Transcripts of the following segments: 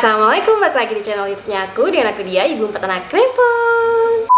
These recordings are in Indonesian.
Assalamualaikum, balik lagi di channel YouTube-nya aku dengan aku dia, Ibu Peternak Krempong.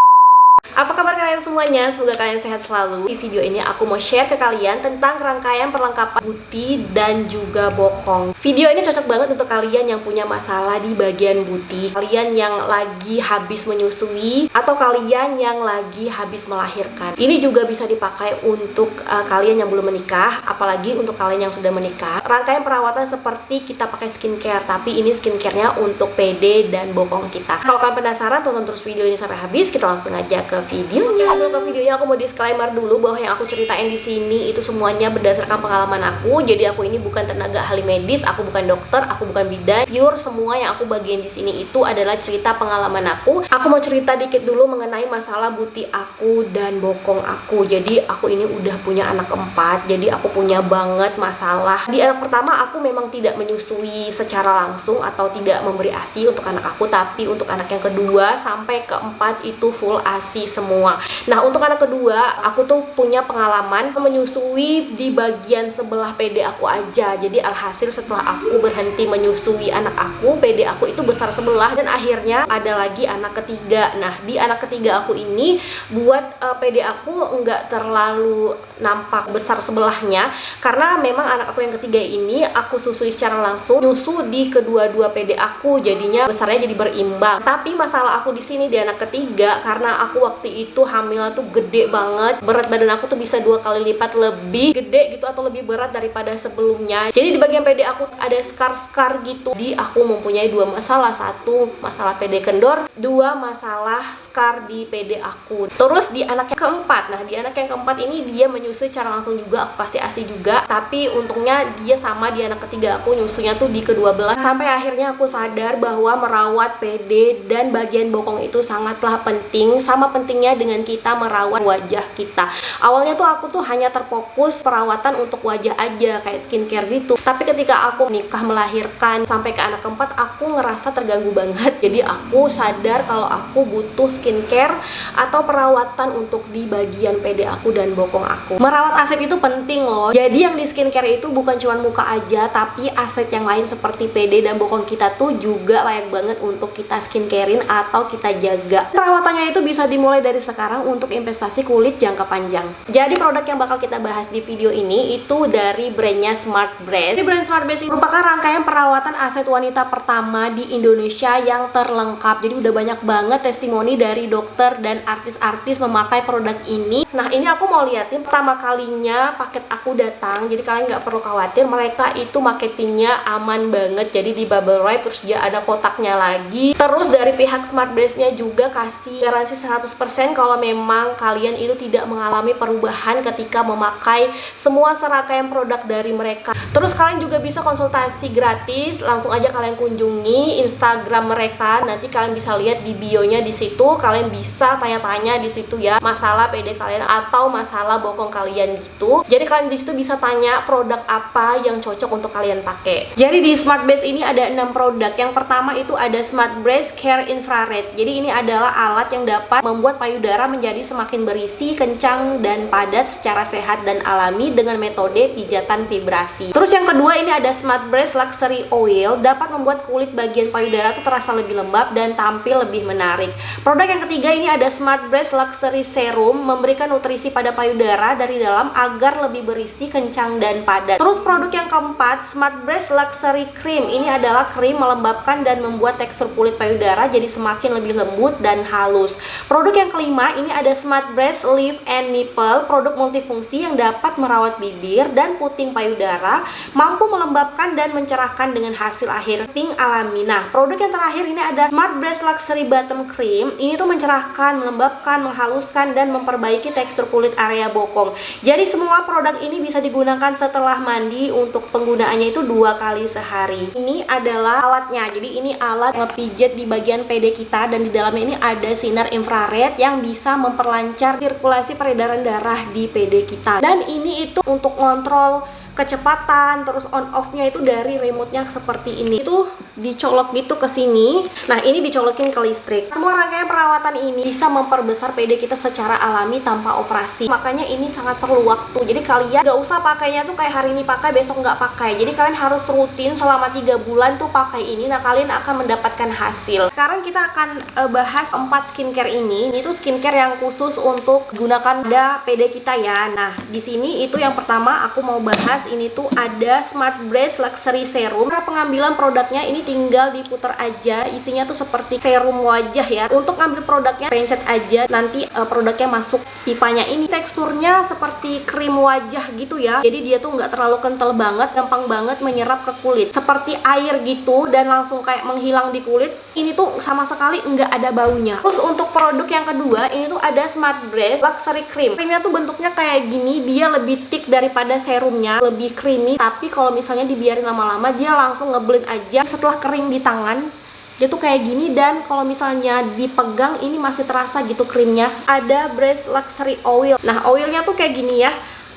Apa kabar kalian semuanya? Semoga kalian sehat selalu. Di video ini aku mau share ke kalian tentang rangkaian perlengkapan buti dan juga bokong. Video ini cocok banget untuk kalian yang punya masalah di bagian buti, kalian yang lagi habis menyusui, atau kalian yang lagi habis melahirkan. Ini juga bisa dipakai untuk kalian yang belum menikah, apalagi untuk kalian yang sudah menikah. Rangkaian perawatan seperti kita pakai skincare, tapi ini skincare-nya untuk PD dan bokong kita. Kalau kalian penasaran, tonton terus video ini sampai habis. Kita langsung aja ke videonya. Sebelum ke videonya, aku mau disclaimer dulu bahwa yang aku ceritain di sini itu semuanya berdasarkan pengalaman aku. Jadi aku ini bukan tenaga ahli medis, aku bukan dokter, aku bukan bidan. Pure semua yang aku bagiin di sini itu adalah cerita pengalaman aku. Aku mau cerita dikit dulu mengenai masalah buti aku dan bokong aku. Jadi aku ini udah punya anak keempat. Jadi aku punya banget masalah. Di anak pertama aku memang tidak menyusui secara langsung atau tidak memberi ASI untuk anak aku, tapi untuk anak yang kedua sampai keempat itu full ASI semua. Nah, untuk anak kedua, aku tuh punya pengalaman menyusui di bagian sebelah PD aku aja. Jadi alhasil setelah aku berhenti menyusui anak aku, PD aku itu besar sebelah, dan akhirnya ada lagi anak ketiga. Nah, di anak ketiga aku ini buat PD aku nggak terlalu nampak besar sebelahnya, karena memang anak aku yang ketiga ini aku susui secara langsung, nyusu di kedua-dua PD aku, jadinya besarnya jadi berimbang. Tapi masalah aku di sini di anak ketiga, karena aku waktu itu hamil tuh gede banget, berat badan aku tuh bisa 2 kali lipat lebih gede gitu atau lebih berat daripada sebelumnya. Jadi di bagian PD aku ada skar-skar gitu. Di aku mempunyai 2 masalah, satu masalah PD kendor, 2 masalah skar di PD aku. Terus di anak yang keempat, nah di anak yang keempat ini dia menyusui secara langsung juga, aku kasih ASI juga, tapi untungnya dia sama di anak ketiga aku nyusunya tuh di kedua belah. Sampai akhirnya aku sadar bahwa merawat PD dan bagian bokong itu sangatlah penting, sama pentingnya dengan kita merawat wajah kita. Awalnya tuh aku tuh hanya terfokus perawatan untuk wajah aja kayak skincare gitu, tapi ketika aku nikah melahirkan sampai ke anak keempat, aku ngerasa terganggu banget. Jadi aku sadar kalau aku butuh skincare atau perawatan untuk di bagian PD aku dan bokong aku. Merawat aset itu penting loh. Jadi yang di skincare itu bukan cuma muka aja, tapi aset yang lain seperti PD dan bokong kita tuh juga layak banget untuk kita skincarein atau kita jaga. Perawatannya itu bisa dimulai dari sekarang untuk investasi kulit jangka panjang. Jadi produk yang bakal kita bahas di video ini itu dari brandnya Smart Breast. Jadi brand Smart Breast ini merupakan rangkaian perawatan aset wanita pertama di Indonesia yang terlengkap. Jadi udah banyak banget testimoni dari dokter dan artis-artis memakai produk ini. Nah, ini aku mau liatin pertama kalinya paket aku datang. Jadi kalian nggak perlu khawatir, mereka itu marketingnya aman banget. Jadi di bubble wrap, terus dia ada kotaknya lagi. Terus dari pihak Smart Breast-nya juga kasih garansi 100% kalau memang kalian itu tidak mengalami perubahan ketika memakai semua serangkaian produk dari mereka. Terus kalian juga bisa konsultasi gratis, langsung aja kalian kunjungi Instagram mereka. Nanti kalian bisa lihat di bio-nya di situ. Kalian bisa tanya-tanya di situ ya, masalah PD kalian atau masalah bokong kalian gitu. Jadi kalian di situ bisa tanya produk apa yang cocok untuk kalian pakai. Jadi di Smart Breast ini ada 6 produk. Yang pertama itu ada Smart Breast Care Infrared. Jadi ini adalah alat yang dapat membuat payudara menjadi semakin berisi, kencang, dan padat secara sehat dan alami dengan metode pijatan vibrasi. Terus yang kedua ini ada Smart Breast Luxury Oil, dapat membuat kulit bagian payudara itu terasa lebih lembab dan tampil lebih menarik. Produk yang ketiga ini ada Smart Breast Luxury Serum, memberikan nutrisi pada payudara dari dalam agar lebih berisi, kencang, dan padat. Terus produk yang keempat, Smart Breast Luxury Cream. Ini adalah krim melembabkan dan membuat tekstur kulit payudara jadi semakin lebih lembut dan halus. Produk yang kelima ini ada Smart Breast Lip and Nipple, produk multifungsi yang dapat merawat bibir dan puting payudara, mampu melembabkan dan mencerahkan dengan hasil akhir pink alami. Nah, produk yang terakhir ini ada Smart Breast Luxury Bottom Cream. Ini tuh mencerahkan, melembabkan, menghaluskan, dan memperbaiki tekstur kulit area bokong. Jadi semua produk ini bisa digunakan setelah mandi, untuk penggunaannya itu 2 kali sehari. Ini adalah alatnya. Jadi ini alat ngepijet di bagian PD kita, dan di dalamnya ini ada sinar infrared yang bisa memperlancar sirkulasi peredaran darah di PD kita. Dan ini itu untuk ngontrol kecepatan, terus on off-nya itu dari remote-nya seperti ini. Itu dicolok gitu ke sini. Nah, ini dicolokin ke listrik. Semua rangkaian perawatan ini bisa memperbesar PD kita secara alami tanpa operasi. Makanya ini sangat perlu waktu. Jadi kalian gak usah pakainya tuh kayak hari ini pakai, besok nggak pakai. Jadi kalian harus rutin selama 3 bulan tuh pakai ini. Nah, kalian akan mendapatkan hasil. Sekarang kita akan bahas 4 skincare ini. Ini tuh skincare yang khusus untuk gunakan pada PD kita ya. Nah, di sini itu yang pertama aku mau bahas ini tuh ada Smart Breast Luxury Serum. Nah, pengambilan produknya ini tinggal diputar aja. Isinya tuh seperti serum wajah ya. Untuk ngambil produknya pencet aja, nanti produknya masuk pipanya. Ini teksturnya seperti krim wajah gitu ya. Jadi dia tuh nggak terlalu kental banget, gampang banget menyerap ke kulit. Seperti air gitu dan langsung kayak menghilang di kulit. Ini tuh sama sekali nggak ada baunya. Terus untuk produk yang kedua ini tuh ada Smart Breast Luxury Cream. Krimnya tuh bentuknya kayak gini, dia lebih thick daripada serumnya, lebih creamy. Tapi kalau misalnya dibiarin lama-lama dia langsung ngeblend aja. Setelah kering di tangan dia tuh kayak gini, dan kalau misalnya dipegang ini masih terasa gitu krimnya. Ada Breast Luxury Oil. Nah, oilnya tuh kayak gini ya.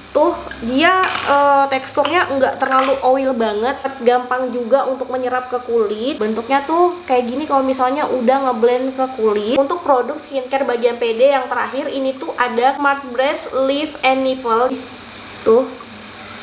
Tuh dia teksturnya nggak terlalu oil banget, gampang juga untuk menyerap ke kulit. Bentuknya tuh kayak gini kalau misalnya udah ngeblend ke kulit. Untuk produk skincare bagian PD yang terakhir ini tuh ada Smart Breast Lip and Nipple. Tuh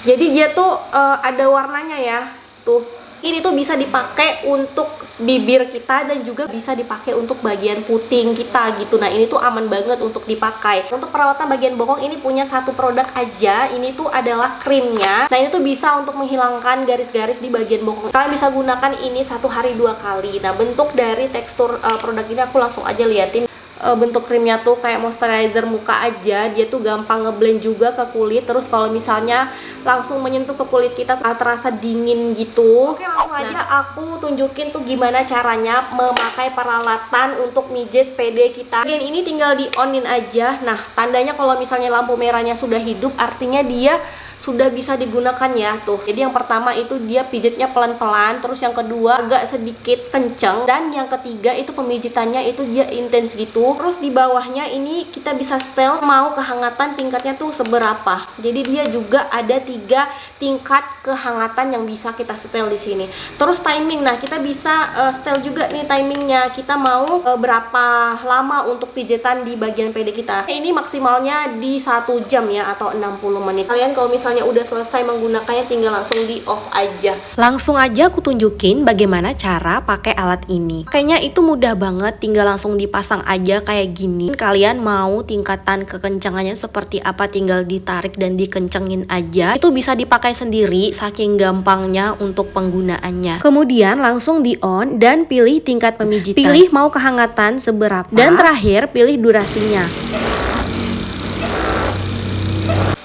jadi dia tuh ada warnanya ya. Tuh ini tuh bisa dipakai untuk bibir kita dan juga bisa dipakai untuk bagian puting kita gitu. Nah, ini tuh aman banget untuk dipakai. Untuk perawatan bagian bokong ini punya satu produk aja. Ini tuh adalah krimnya. Nah, ini tuh bisa untuk menghilangkan garis-garis di bagian bokong. Kalian bisa gunakan ini 1 hari 2 kali. Nah, bentuk dari tekstur produk ini aku langsung aja liatin. Bentuk krimnya tuh kayak moisturizer muka aja. Dia tuh gampang ngeblend juga ke kulit. Terus kalau misalnya langsung menyentuh ke kulit kita terasa dingin gitu. Oke, langsung aja aku tunjukin tuh gimana caranya memakai peralatan untuk mijet PD kita. Bagian ini tinggal di onin aja. Nah, tandanya kalau misalnya lampu merahnya sudah hidup artinya dia sudah bisa digunakan ya. Tuh, jadi yang pertama itu dia pijetnya pelan-pelan, terus yang kedua agak sedikit kenceng, dan yang ketiga itu pemijitannya itu dia intens gitu. Terus di bawahnya ini kita bisa setel mau kehangatan tingkatnya tuh seberapa. Jadi dia juga ada 3 tingkat kehangatan yang bisa kita setel di sini. Terus timing, nah kita bisa setel juga nih timingnya. Kita mau berapa lama untuk pijetan di bagian PD kita. Ini maksimalnya di 1 jam ya, atau 60 menit. Kalian kalau misalnya udah selesai menggunakannya tinggal langsung di off aja. Langsung aja aku tunjukin bagaimana cara pakai alat ini. Kayaknya itu mudah banget, tinggal langsung dipasang aja kayak gini. Kalian mau tingkatan kekencangannya seperti apa tinggal ditarik dan dikencengin aja. Itu bisa dipakai sendiri saking gampangnya untuk penggunaannya. Kemudian langsung di on dan pilih tingkat pemijitan. Pilih mau kehangatan seberapa. Dan terakhir pilih durasinya.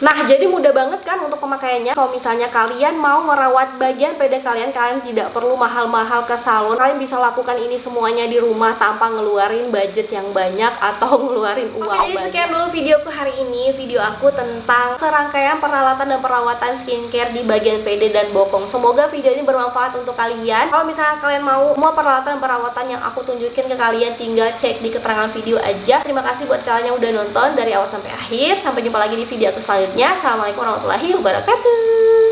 Nah, jadi mudah banget kan untuk pemakaiannya. Kalau misalnya kalian mau merawat bagian PD kalian tidak perlu mahal-mahal ke salon. Kalian bisa lakukan ini semuanya di rumah tanpa ngeluarin budget yang banyak atau ngeluarin uang banyak. Jadi sekian dulu videoku hari ini. Video aku tentang serangkaian peralatan dan perawatan skincare di bagian PD dan bokong. Semoga video ini bermanfaat untuk kalian. Kalau misalnya kalian mau semua peralatan dan perawatan yang aku tunjukin ke kalian, tinggal cek di keterangan video aja. Terima kasih buat kalian yang udah nonton dari awal sampai akhir. Sampai jumpa lagi di video aku selanjutnya. Assalamualaikum warahmatullahi wabarakatuh.